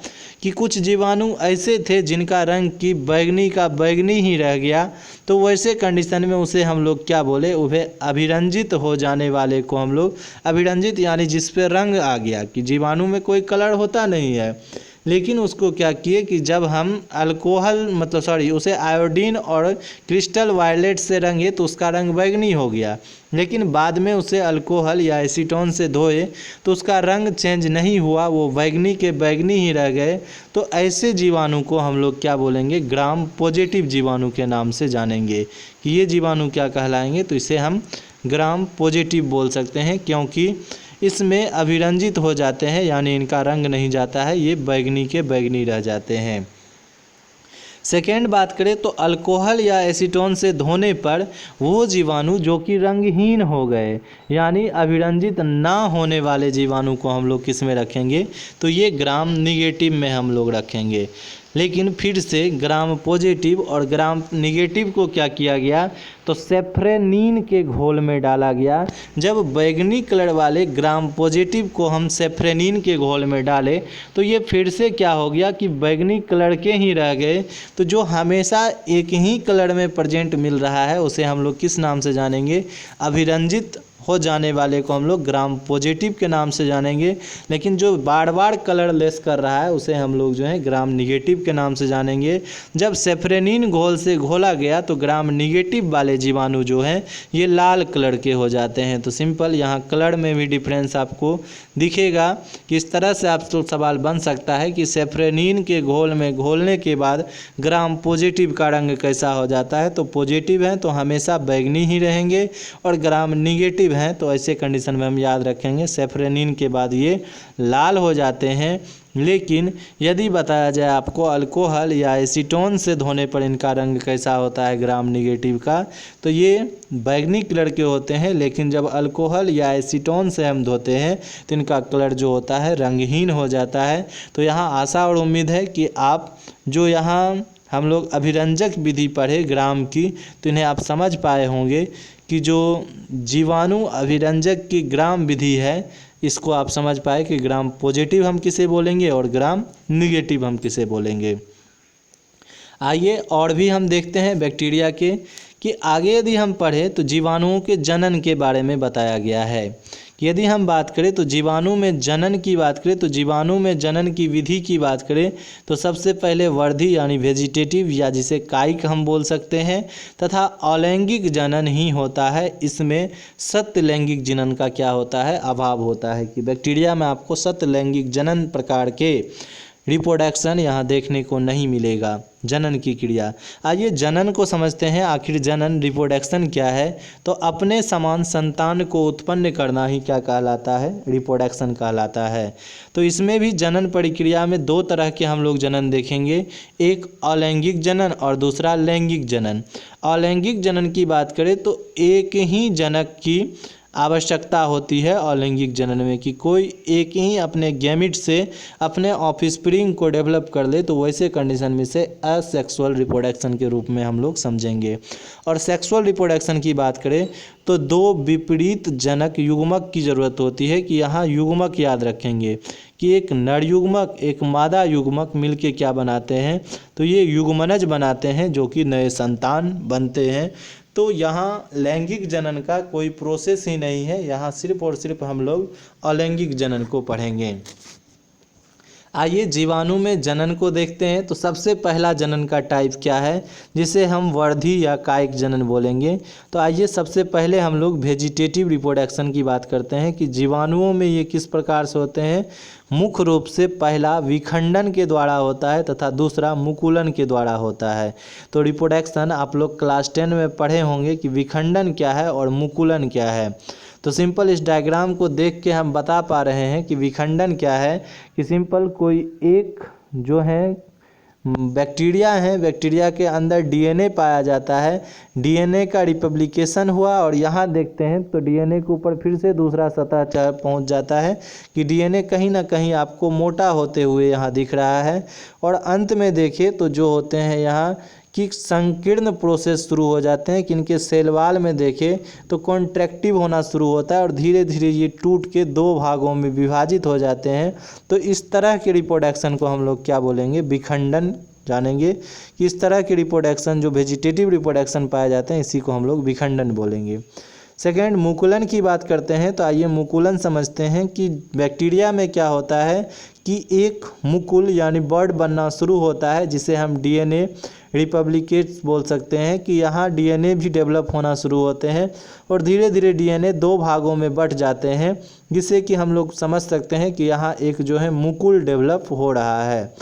कि कुछ जीवाणु ऐसे थे जिनका रंग की बैगनी का बैगनी ही रह गया। तो वैसे कंडीशन में उसे हम लोग क्या बोले, उसे अभिरंजित हो जाने वाले को हम लोग अभिरंजित, यानी जिस पे रंग आ गया, कि जीवाणु में कोई कलर होता नहीं है, लेकिन उसको क्या किए कि जब हम अल्कोहल मतलब उसे आयोडीन और क्रिस्टल वायलेट से रंगे तो उसका रंग बैगनी हो गया। लेकिन बाद में उसे अल्कोहल या एसीटोन से धोए तो उसका रंग चेंज नहीं हुआ, वो बैगनी के बैगनी ही रह गए। तो ऐसे जीवाणु को हम लोग क्या बोलेंगे, ग्राम पॉजिटिव जीवाणु के नाम से जानेंगे कि ये जीवाणु क्या कहलाएंगे। तो इसे हम ग्राम पॉजिटिव बोल सकते हैं, क्योंकि इसमें अभिरंजित हो जाते हैं, यानी इनका रंग नहीं जाता है, ये बैगनी के बैगनी रह जाते हैं। सेकेंड बात करें तो अल्कोहल या एसीटोन से धोने पर वो जीवाणु जो कि रंगहीन हो गए, यानी अभिरंजित ना होने वाले जीवाणु को हम लोग किस में रखेंगे, तो ये ग्राम निगेटिव में हम लोग रखेंगे। लेकिन फिर से ग्राम पॉजिटिव और ग्राम निगेटिव को क्या किया गया, तो सेफ्रेनीन के घोल में डाला गया। जब बैगनी कलर वाले ग्राम पॉजिटिव को हम सेफ्रेनीन के घोल में डाले तो ये फिर से क्या हो गया कि बैगनी कलर के ही रह गए। तो जो हमेशा एक ही कलर में प्रेजेंट मिल रहा है उसे हम लोग किस नाम से जानेंगे, अभिरंजित हो जाने वाले को हम लोग ग्राम पॉजिटिव के नाम से जानेंगे। लेकिन जो बार बार कलर लेस कर रहा है उसे हम लोग जो है ग्राम निगेटिव के नाम से जानेंगे। जब सेफ्रेनिन घोल से घोला गया तो ग्राम निगेटिव वाले जीवाणु जो हैं ये लाल कलर के हो जाते हैं। तो सिंपल यहाँ कलर में भी डिफरेंस आपको दिखेगा कि इस तरह से आप तो सवाल बन सकता है कि सेफ्रेनिन के घोल में घोलने के बाद ग्राम पॉजिटिव का रंग कैसा हो जाता है। तो पॉजिटिव हैं तो हमेशा बैगनी ही रहेंगे और ग्राम निगेटिव हैं तो ऐसे कंडीशन में हम याद रखेंगे सेफ्रेनिन के बाद ये लाल हो जाते हैं। लेकिन यदि बताया जाए आपको अल्कोहल या एसीटोन से धोने पर इनका रंग कैसा होता है ग्राम निगेटिव का, तो ये बैगनी कलर के होते हैं। लेकिन जब अल्कोहल या एसीटोन से हम धोते हैं तो इनका कलर जो होता है रंगहीन हो जाता है। तो यहाँ आशा और उम्मीद है कि आप जो यहाँ हम लोग अभिरंजक विधि पढ़े ग्राम की तो इन्हें आप समझ पाए होंगे कि जो जीवाणु अभिरंजक की ग्राम विधि है इसको आप समझ पाए कि ग्राम पॉजिटिव हम किसे बोलेंगे और ग्राम निगेटिव हम किसे बोलेंगे। आइए और भी हम देखते हैं बैक्टीरिया के कि आगे यदि हम पढ़ें तो जीवाणुओं के जनन के बारे में बताया गया है। यदि हम बात करें तो जीवाणु में जनन की बात करें तो जीवाणु में जनन की विधि की बात करें तो सबसे पहले वर्धी यानी वेजिटेटिव या जिसे कायिक हम बोल सकते हैं तथा अलैंगिक जनन ही होता है। इसमें सत्य लैंगिक जनन का क्या होता है, अभाव होता है कि बैक्टीरिया में आपको सत्य लैंगिक जनन प्रकार के रिप्रोडक्शन यहाँ देखने को नहीं मिलेगा। जनन की क्रिया, आइए जनन को समझते हैं। आखिर जनन रिप्रोडक्शन क्या है, तो अपने समान संतान को उत्पन्न करना ही क्या कहलाता है, रिप्रोडक्शन कहलाता है। तो इसमें भी जनन प्रक्रिया में दो तरह के हम लोग जनन देखेंगे, एक अलैंगिक जनन और दूसरा लैंगिक जनन। अलैंगिक जनन की बात करें तो एक ही जनक की आवश्यकता होती है अलैंगिक जनन में कि कोई एक ही अपने गैमिट से अपने ऑफस्प्रिंग को डेवलप कर ले, तो वैसे कंडीशन में से असेक्सुअल रिप्रोडक्शन के रूप में हम लोग समझेंगे। और सेक्सुअल रिप्रोडक्शन की बात करें तो दो विपरीत जनक युग्मक की ज़रूरत होती है, कि यहाँ युग्मक याद रखेंगे कि एक नर युग्मक एक मादा युग्मक मिलके क्या बनाते हैं, तो ये युग्मनज बनाते हैं जो कि नए संतान बनते हैं। तो यहाँ लैंगिक जनन का कोई प्रोसेस ही नहीं है, यहाँ सिर्फ और सिर्फ हम लोग अलैंगिक जनन को पढ़ेंगे। आइए जीवाणु में जनन को देखते हैं। तो सबसे पहला जनन का टाइप क्या है, जिसे हम वर्धी या कायिक जनन बोलेंगे। तो आइए सबसे पहले हम लोग वेजिटेटिव रिप्रोडक्शन की बात करते हैं कि जीवाणुओं में ये किस प्रकार से होते हैं। मुख्य रूप से पहला विखंडन के द्वारा होता है तथा दूसरा मुकुलन के द्वारा होता है। तो रिप्रोडक्शन आप लोग क्लास 10 में पढ़े होंगे कि विखंडन क्या है और मुकुलन क्या है। तो सिंपल इस डायग्राम को देख के हम बता पा रहे हैं कि विखंडन क्या है, कि सिंपल कोई एक जो है बैक्टीरिया है, बैक्टीरिया के अंदर डीएनए पाया जाता है, डीएनए का रिपब्लिकेशन हुआ और यहाँ देखते हैं तो डीएनए के ऊपर फिर से दूसरा सतह पहुँच जाता है कि डीएनए कहीं ना कहीं आपको मोटा होते हुए यहाँ दिख रहा है। और अंत में देखिए तो जो होते हैं यहाँ कि संकीर्ण प्रोसेस शुरू हो जाते हैं, कि इनके सेल वाल में देखें तो कॉन्ट्रैक्टिव होना शुरू होता है और धीरे धीरे ये टूट के दो भागों में विभाजित हो जाते हैं। तो इस तरह के रिप्रोडक्शन को हम लोग क्या बोलेंगे, विखंडन जानेंगे कि इस तरह के रिप्रोडक्शन जो वेजिटेटिव रिप्रोडक्शन पाए जाते हैं इसी को हम लोग विखंडन बोलेंगे। सेकेंड मुकुलन की बात करते हैं। तो आइए मुकुलन समझते हैं कि बैक्टीरिया में क्या होता है कि एक मुकुल यानी बर्ड बनना शुरू होता है, जिसे हम डीएनए रिपब्लिकेट्स बोल सकते हैं, कि यहाँ डीएनए भी डेवलप होना शुरू होते हैं और धीरे धीरे डीएनए दो भागों में बंट जाते हैं, जिससे कि हम लोग समझ सकते हैं कि यहाँ एक जो है मुकुल डेवलप हो रहा है।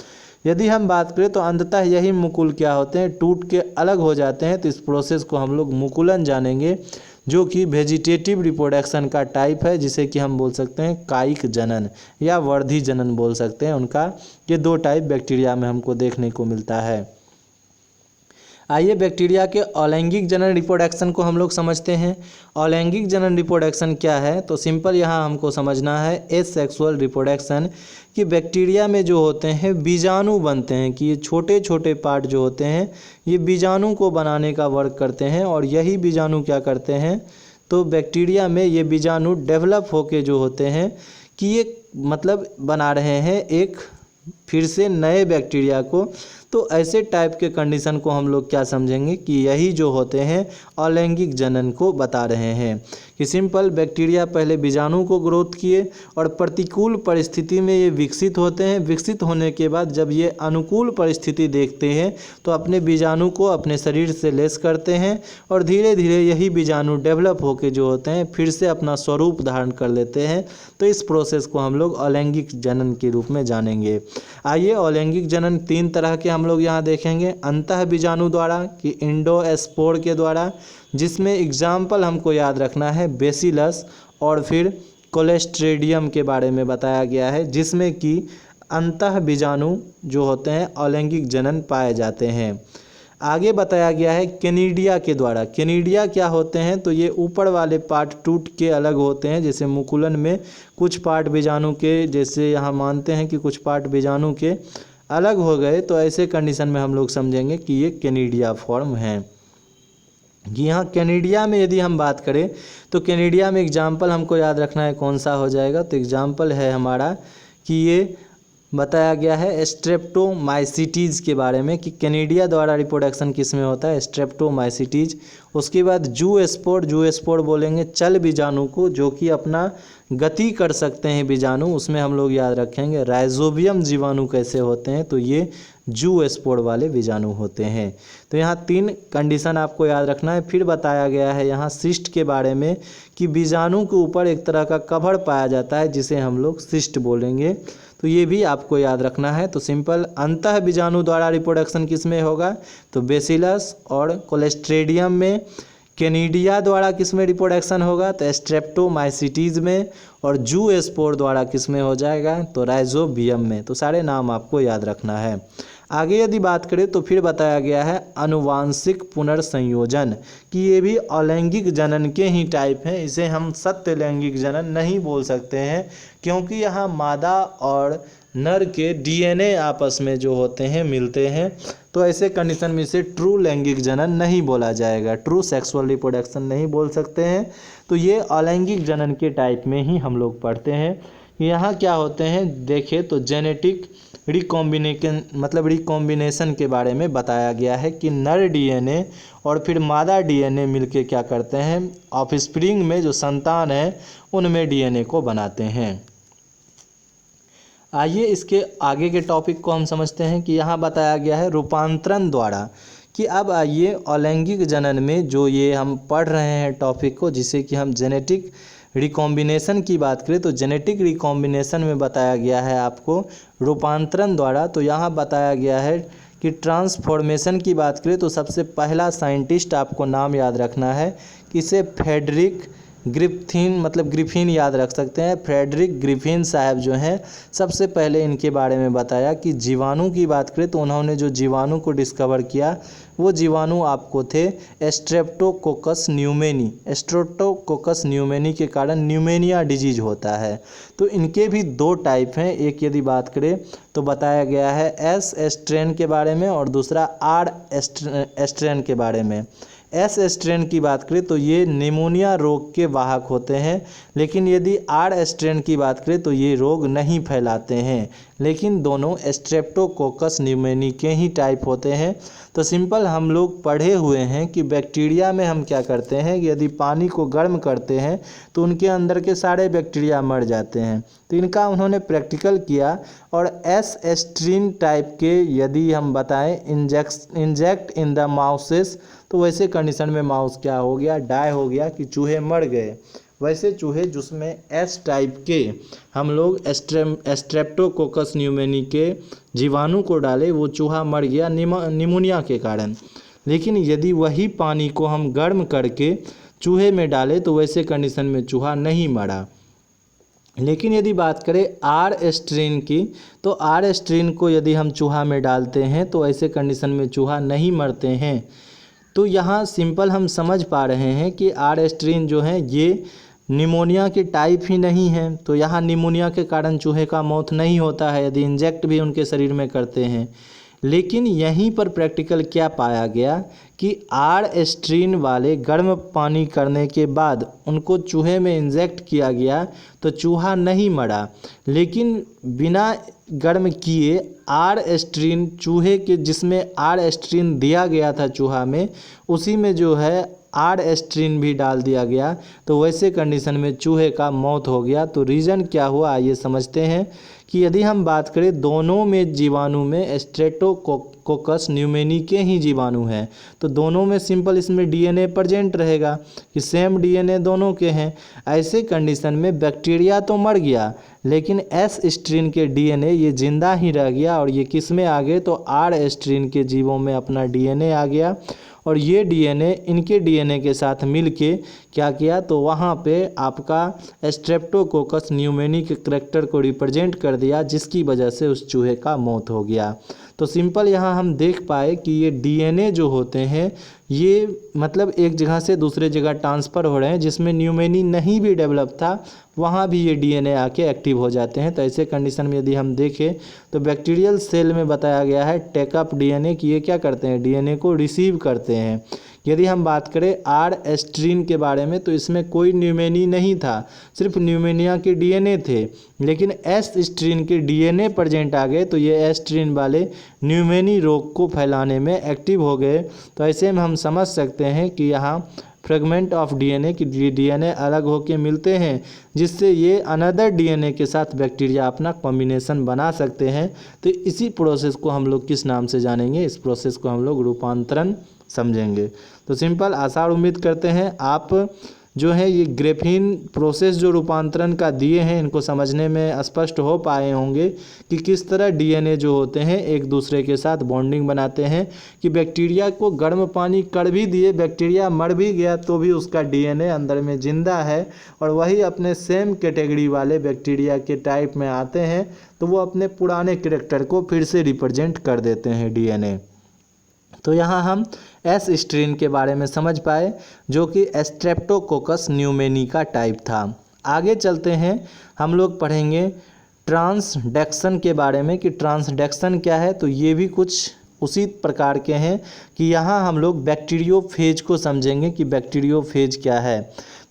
यदि हम बात करें तो अंततः यही मुकुल क्या होते हैं, टूट के अलग हो जाते हैं। तो इस प्रोसेस को हम लोग मुकुलन जानेंगे, जो कि वेजिटेटिव रिप्रोडक्शन का टाइप है, जिसे कि हम बोल सकते हैं कायिक जनन या वर्धी जनन बोल सकते हैं उनका। ये दो टाइप बैक्टीरिया में हमको देखने को मिलता है। आइए बैक्टीरिया के अलैंगिक जनन रिप्रोडक्शन को हम लोग समझते हैं। अलैंगिक जनन रिप्रोडक्शन क्या है, तो सिंपल यहाँ हमको समझना है एसेक्सुअल रिप्रोडक्शन, कि बैक्टीरिया में जो होते हैं बीजाणु बनते हैं, कि ये छोटे छोटे पार्ट जो होते हैं ये बीजाणु को बनाने का वर्क करते हैं। और यही बीजाणु क्या करते हैं, तो बैक्टीरिया में ये बीजाणु डेवलप होके जो होते हैं कि ये मतलब बना रहे हैं एक फिर से नए बैक्टीरिया को। तो ऐसे टाइप के कंडीशन को हम लोग क्या समझेंगे कि यही जो होते हैं अलैंगिक जनन को बता रहे हैं, कि सिंपल बैक्टीरिया पहले बीजाणु को ग्रोथ किए और प्रतिकूल परिस्थिति में ये विकसित होते हैं। विकसित होने के बाद जब ये अनुकूल परिस्थिति देखते हैं तो अपने बीजाणु को अपने शरीर से लेस करते हैं और धीरे धीरे यही बीजाणु डेवलप होकर जो होते हैं फिर से अपना स्वरूप धारण कर लेते हैं। तो इस प्रोसेस को हम लोग अलैंगिक जनन के रूप में जानेंगे। आइए अलैंगिक जनन तीन तरह के हम लोग यहाँ देखेंगे। अंतः बीजाणु द्वारा कि इंडोस्पोर के द्वारा, जिसमें एग्जाम्पल हमको याद रखना है बेसिलस और फिर कोलेस्ट्रेडियम के बारे में बताया गया है, जिसमें कि अंतः बीजाणु जो होते हैं अलैंगिक जनन पाए जाते हैं। आगे बताया गया है कैनिडिया के द्वारा। कैनिडिया क्या होते हैं, तो ये ऊपर वाले पार्ट टूट के अलग होते हैं, जैसे मुकुलन में कुछ पार्ट बीजाणु के, जैसे यहाँ मानते हैं कि कुछ पार्ट बीजाणु के अलग हो गए, तो ऐसे कंडीशन में हम लोग समझेंगे कि ये कैनिडिया फॉर्म हैं। यहाँ कैनिडिया में यदि हम बात करें तो कैनिडिया में एग्जाम्पल हमको याद रखना है कौन सा हो जाएगा, तो एग्जाम्पल है हमारा कि ये बताया गया है स्ट्रेप्टोमाइसिटीज़ के बारे में, कि कैनिडिया द्वारा रिप्रोडक्शन किस में होता है, स्ट्रेप्टोमाइसिटीज़। उसके बाद जूस्पोर, जूस्पोर बोलेंगे चल बीजाणु को, जो कि अपना गति कर सकते हैं बीजाणु, उसमें हम लोग याद रखेंगे राइजोबियम जीवाणु कैसे होते हैं, तो ये जूस्पोर वाले बीजाणु होते हैं। तो यहाँ तीन कंडीशन आपको याद रखना है। फिर बताया गया है यहाँ सिस्ट के बारे में, कि बीजाणु के ऊपर एक तरह का कवर पाया जाता है जिसे हम लोग सिस्ट बोलेंगे, तो ये भी आपको याद रखना है। तो सिंपल अंतः बीजाणु द्वारा रिप्रोडक्शन किस में होगा, तो बेसिलस और कोलेस्ट्रेडियम में। कैनिडिया द्वारा किस में रिप्रोडक्शन होगा, तो स्ट्रेप्टोमाइसिटीज़ में। और जूस्पोर द्वारा किस में हो जाएगा, तो राइजोबियम में। तो सारे नाम आपको याद रखना है। आगे यदि बात करें तो फिर बताया गया है आनुवांशिक पुनर्संयोजन, कि ये भी अलैंगिक जनन के ही टाइप हैं। इसे हम सत्य लैंगिक जनन नहीं बोल सकते हैं, क्योंकि यहाँ मादा और नर के डीएनए आपस में जो होते हैं मिलते हैं। तो ऐसे कंडीशन में इसे ट्रू लैंगिक जनन नहीं बोला जाएगा, ट्रू सेक्सुअल रिप्रोडक्शन नहीं बोल सकते हैं। तो ये अलैंगिक जनन के टाइप में ही हम लोग पढ़ते हैं। यहाँ क्या होते हैं देखें तो जेनेटिक रिकॉम्बिनेशन के बारे में बताया गया है कि नर डीएनए और फिर मादा डीएनए मिलके क्या करते हैं, ऑफस्प्रिंग में जो संतान है उनमें डीएनए को बनाते हैं। आइए इसके आगे के टॉपिक को हम समझते हैं कि यहाँ बताया गया है रूपांतरण द्वारा, कि अब आइए अलैंगिक जनन में जो ये हम पढ़ रहे हैं टॉपिक को, जिसे कि हम जेनेटिक रिकॉम्बिनेशन की बात करें तो जेनेटिक रिकॉम्बिनेशन में बताया गया है आपको रूपांतरण द्वारा। तो यहाँ बताया गया है कि ट्रांसफॉर्मेशन की बात करें तो सबसे पहला साइंटिस्ट आपको नाम याद रखना है, कि इसे फ्रेडरिक ग्रिफिन याद रख सकते हैं। फ्रेडरिक ग्रिफिन साहब जो हैं सबसे पहले इनके बारे में बताया कि जीवाणु की बात करें तो उन्होंने जो जीवाणु को डिस्कवर किया वो जीवाणु आपको थे स्ट्रेप्टोकोकस न्यूमेनी। स्ट्रेप्टोकोकस न्यूमेनी के कारण न्यूमेनिया डिजीज होता है। तो इनके भी दो टाइप हैं, एक यदि बात करें तो बताया गया है एस स्ट्रेन के बारे में और दूसरा आर स्ट्रेन के बारे में। एस स्ट्रेन की बात करें तो ये निमोनिया रोग के वाहक होते हैं, लेकिन यदि आर स्ट्रेन की बात करें तो ये रोग नहीं फैलाते हैं, लेकिन दोनों स्ट्रेप्टोकोकस न्यूमेनी के ही टाइप होते हैं। तो सिंपल हम लोग पढ़े हुए हैं कि बैक्टीरिया में हम क्या करते हैं कि यदि पानी को गर्म करते हैं तो उनके अंदर के सारे बैक्टीरिया मर जाते हैं। तो इनका उन्होंने प्रैक्टिकल किया और एस स्ट्रेन टाइप के यदि हम बताएं इंजेक्ट इन द माउसेस, तो वैसे कंडीशन में माउस क्या हो गया, डाई हो गया, कि चूहे मर गए। वैसे चूहे जिसमें एस टाइप के हम लोग स्ट्रेप्टोकोकस न्यूमेनी के जीवाणु को डाले वो चूहा मर गया निमोनिया के कारण। लेकिन यदि वही पानी को हम गर्म करके चूहे में डाले तो वैसे कंडीशन में चूहा नहीं मरा। लेकिन यदि बात करें आर स्ट्रेन की, तो आर स्ट्रेन को यदि हम चूहा में डालते हैं तो ऐसे कंडीशन में चूहा नहीं मरते हैं। तो यहाँ सिंपल हम समझ पा रहे हैं कि आर स्ट्रेन जो है ये निमोनिया के टाइप ही नहीं है। तो यहाँ निमोनिया के कारण चूहे का मौत नहीं होता है यदि इंजेक्ट भी उनके शरीर में करते हैं। लेकिन यहीं पर प्रैक्टिकल क्या पाया गया कि आर स्ट्रेन वाले गर्म पानी करने के बाद उनको चूहे में इंजेक्ट किया गया तो चूहा नहीं मरा, लेकिन बिना गर्म किए आर स्ट्रेन चूहे के जिसमें आर स्ट्रेन दिया गया था चूहा में, उसी में जो है आर स्ट्रेन भी डाल दिया गया, तो वैसे कंडीशन में चूहे का मौत हो गया। तो रीज़न क्या हुआ आइए समझते हैं कि यदि हम बात करें दोनों में जीवाणु में स्ट्रेप्टोकोकस न्यूमेनी के ही जीवाणु हैं, तो दोनों में सिंपल इसमें डीएनए प्रेजेंट रहेगा कि सेम डीएनए दोनों के हैं। ऐसे कंडीशन में बैक्टीरिया तो मर गया, लेकिन एस स्ट्रेन के डीएनए ये जिंदा ही रह गया और ये किस में आ गए तो आर स्ट्रेन के जीवों में अपना डीएनए आ गया और ये डीएनए इनके डीएनए के साथ मिलके क्या किया तो वहाँ पे आपका स्ट्रेप्टोकोकस न्यूमेनी के करैक्टर को रिप्रेजेंट कर दिया, जिसकी वजह से उस चूहे का मौत हो गया। तो सिंपल यहाँ हम देख पाए कि ये डीएनए जो होते हैं ये मतलब एक जगह से दूसरे जगह ट्रांसफ़र हो रहे हैं, जिसमें न्यूमेनी नहीं भी डेवलप था वहाँ भी ये डीएनए आके एक्टिव हो जाते हैं। तो ऐसे कंडीशन में यदि हम देखें तो बैक्टीरियल सेल में बताया गया है टेकअप डीएनए कि ये क्या करते हैं, डीएनए को रिसीव करते हैं। यदि हम बात करें आर स्ट्रेन के बारे में तो इसमें कोई न्यूमेनी नहीं था, सिर्फ न्यूमेनिया के डीएनए थे, लेकिन एस स्ट्रेन के डीएनए प्रेजेंट आ गए तो ये एस स्ट्रेन वाले न्यूमेनी रोग को फैलाने में एक्टिव हो गए। तो ऐसे में हम समझ सकते हैं कि यहाँ फ्रेगमेंट ऑफ डीएनए की डीएनए अलग होके मिलते हैं, जिससे ये अनदर डीएनए के साथ बैक्टीरिया अपना कॉम्बिनेशन बना सकते हैं। तो इसी प्रोसेस को हम लोग किस नाम से जानेंगे, इस प्रोसेस को हम लोग रूपांतरण समझेंगे। तो सिंपल आशा और उम्मीद करते हैं आप जो है ये ग्रेफीन प्रोसेस जो रूपांतरण का दिए हैं, इनको समझने में स्पष्ट हो पाए होंगे कि किस तरह डीएनए जो होते हैं एक दूसरे के साथ बॉन्डिंग बनाते हैं, कि बैक्टीरिया को गर्म पानी कर भी दिए, बैक्टीरिया मर भी गया तो भी उसका डीएनए अंदर में जिंदा है, और वही अपने सेम कैटेगरी वाले बैक्टीरिया के टाइप में आते हैं तो वो अपने पुराने कैरेक्टर को फिर से रिप्रेजेंट कर देते हैं डीएनए। तो यहाँ हम एस स्ट्रेन के बारे में समझ पाए जो कि स्ट्रेप्टोकोकस न्यूमोनी का टाइप था। आगे चलते हैं, हम लोग पढ़ेंगे ट्रांसडक्शन के बारे में कि ट्रांसडक्शन क्या है। तो ये भी कुछ उसी प्रकार के हैं कि यहाँ हम लोग बैक्टीरियोफेज को समझेंगे कि बैक्टीरियोफेज क्या है।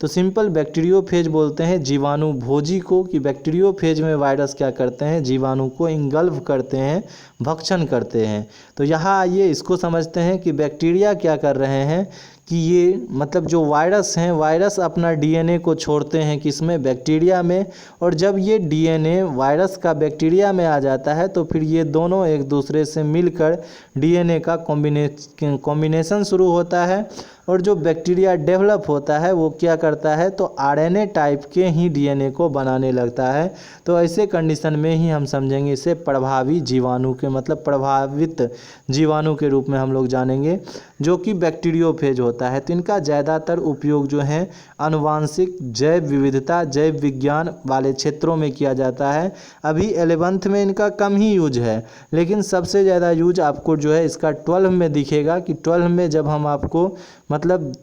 तो सिंपल बैक्टीरियोफेज बोलते हैं जीवाणु भोजी को, कि बैक्टीरियोफेज में वायरस क्या करते हैं, जीवाणु को इंगल्फ करते हैं, भक्षण करते हैं। तो यहाँ आइए इसको समझते हैं कि बैक्टीरिया क्या कर रहे हैं, कि ये मतलब जो वायरस हैं, वायरस अपना डीएनए को छोड़ते हैं किसमें, बैक्टीरिया में, और जब ये डीएनए वायरस का बैक्टीरिया में आ जाता है तो फिर ये दोनों एक दूसरे से मिलकर डीएनए का कॉम्बिनेशन शुरू होता है, और जो बैक्टीरिया डेवलप होता है वो क्या करता है, तो आरएनए टाइप के ही डीएनए को बनाने लगता है। तो ऐसे कंडीशन में ही हम समझेंगे इसे प्रभावी जीवाणु के, मतलब प्रभावित जीवाणु के रूप में हम लोग जानेंगे, जो कि बैक्टीरियोफेज होता है। तो इनका ज़्यादातर उपयोग जो है आनुवांशिक, जैव विविधता, जैव विज्ञान वाले क्षेत्रों में किया जाता है। अभी 11th में इनका कम ही यूज है, लेकिन सबसे ज़्यादा यूज आपको जो है इसका 12 में दिखेगा, कि 12 में जब हम आपको मतलब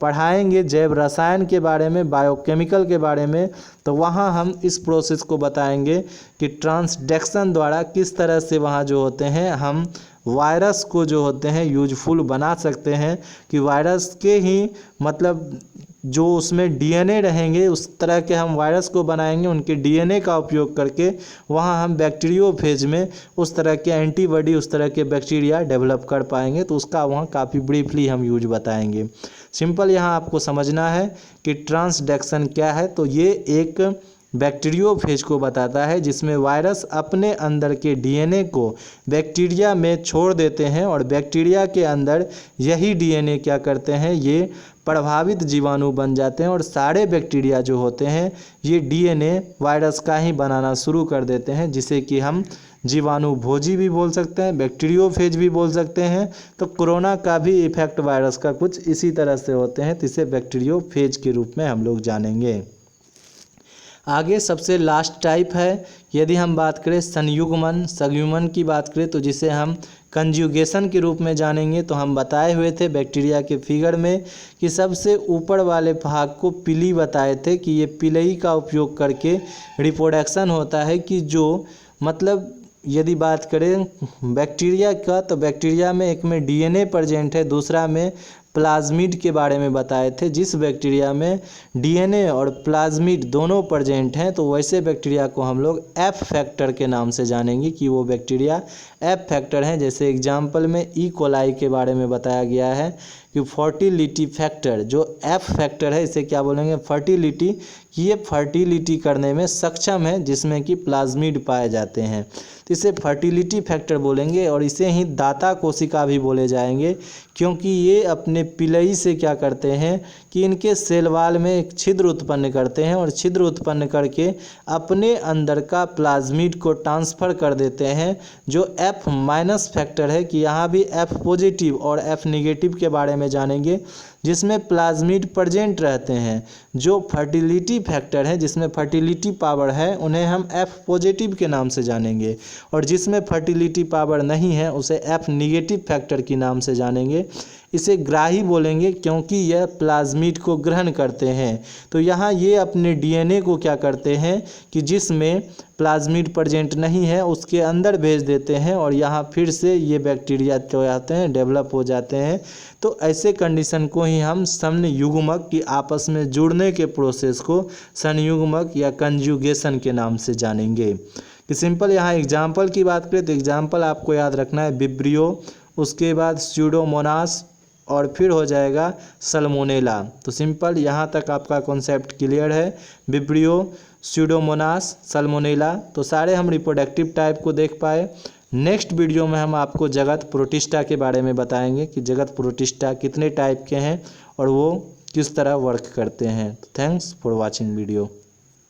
पढ़ाएंगे जैव रसायन के बारे में, बायोकेमिकल के बारे में, तो वहाँ हम इस प्रोसेस को बताएंगे कि ट्रांसडक्शन द्वारा किस तरह से वहाँ जो होते हैं हम वायरस को जो होते हैं यूजफुल बना सकते हैं, कि वायरस के ही मतलब जो उसमें डीएनए रहेंगे उस तरह के हम वायरस को बनाएंगे, उनके डीएनए का उपयोग करके वहाँ हम बैक्टीरियोफेज में उस तरह के एंटीबॉडी, उस तरह के बैक्टीरिया डेवलप कर पाएंगे। तो उसका वहाँ काफ़ी ब्रीफली हम यूज बताएंगे। सिंपल यहाँ आपको समझना है कि ट्रांसडक्शन क्या है। तो ये एक बैक्टीरियोफेज को बताता है जिसमें वायरस अपने अंदर के डीएनए को बैक्टीरिया में छोड़ देते हैं, और बैक्टीरिया के अंदर यही डीएनए क्या करते हैं, ये प्रभावित जीवाणु बन जाते हैं, और सारे बैक्टीरिया जो होते हैं ये डीएनए वायरस का ही बनाना शुरू कर देते हैं, जिसे कि हम जीवाणु भोजी भी बोल सकते हैं, बैक्टीरियोफेज भी बोल सकते हैं। तो कोरोना का भी इफेक्ट वायरस का कुछ इसी तरह से होते हैं, तो इसे बैक्टीरियोफेज के रूप में हम लोग जानेंगे। आगे सबसे लास्ट टाइप है, यदि हम बात करें संयुग्मन की बात करें तो जिसे हम कंजुगेशन के रूप में जानेंगे। तो हम बताए हुए थे बैक्टीरिया के फिगर में कि सबसे ऊपर वाले भाग को पिली बताए थे, कि ये पिलई का उपयोग करके रिप्रोडक्शन होता है, कि जो मतलब यदि बात करें बैक्टीरिया का, तो बैक्टीरिया में एक में डीएनए प्रेजेंट है, दूसरा में प्लाज्मिड के बारे में बताए थे। जिस बैक्टीरिया में डीएनए और प्लाज्मिड दोनों प्रेजेंट हैं तो वैसे बैक्टीरिया को हम लोग एफ फैक्टर के नाम से जानेंगे, कि वो बैक्टीरिया एफ फैक्टर हैं। जैसे एग्जाम्पल में ई कोलाई के बारे में बताया गया है कि फर्टिलिटी फैक्टर, जो एफ फैक्टर है इसे क्या बोलेंगे, फर्टिलिटी, कि ये फर्टिलिटी करने में सक्षम है जिसमें कि प्लाज्मिड पाए जाते हैं, तो इसे फर्टिलिटी फैक्टर बोलेंगे। और इसे ही दाता कोशिका भी बोले जाएंगे, क्योंकि ये अपने पिलई से क्या करते हैं कि इनके सेल वाल में एक छिद्र उत्पन्न करते हैं, और छिद्र उत्पन्न करके अपने अंदर का प्लाज्मिड को ट्रांसफ़र कर देते हैं, जो एफ माइनस फैक्टर है, कि यहाँ भी एफ पॉजिटिव और एफ निगेटिव के बारे में जानेंगे, जिसमें प्लाज्मिड प्रेजेंट रहते हैं। जो फर्टिलिटी फैक्टर है जिसमें फर्टिलिटी पावर है उन्हें हम एफ पॉजिटिव के नाम से जानेंगे, और जिसमें फर्टिलिटी पावर नहीं है उसे एफ निगेटिव फैक्टर के नाम से जानेंगे। इसे ग्राही बोलेंगे क्योंकि यह प्लाज्मिड को ग्रहण करते हैं। तो यहाँ ये अपने डीएनए को क्या करते हैं कि जिसमें प्लाज्मिड प्रेजेंट नहीं है उसके अंदर भेज देते हैं, और यहाँ फिर से ये बैक्टीरिया जो आते हैं डेवलप हो जाते हैं। तो ऐसे कंडीशन को ही हम संयुग्मक की आपस में जुड़ने के प्रोसेस को संयुग्मक या कंजुगेशन के नाम से जानेंगे। कि सिंपल यहाँ एग्जाम्पल की बात करें तो एग्जाम्पल आपको याद रखना है विब्रियो, उसके बाद स्यूडोमोनास, और फिर हो जाएगा सल्मोनेला। तो सिंपल यहाँ तक आपका कॉन्सेप्ट क्लियर है, विब्रियो, स्यूडोमोनास, सल्मोनेला। तो सारे हम रिप्रोडक्टिव टाइप को देख पाए। नेक्स्ट वीडियो में हम आपको जगत प्रोटिस्टा के बारे में बताएंगे कि जगत प्रोटिस्टा कितने टाइप के हैं और वो किस तरह वर्क करते हैं। Thanks for watching video.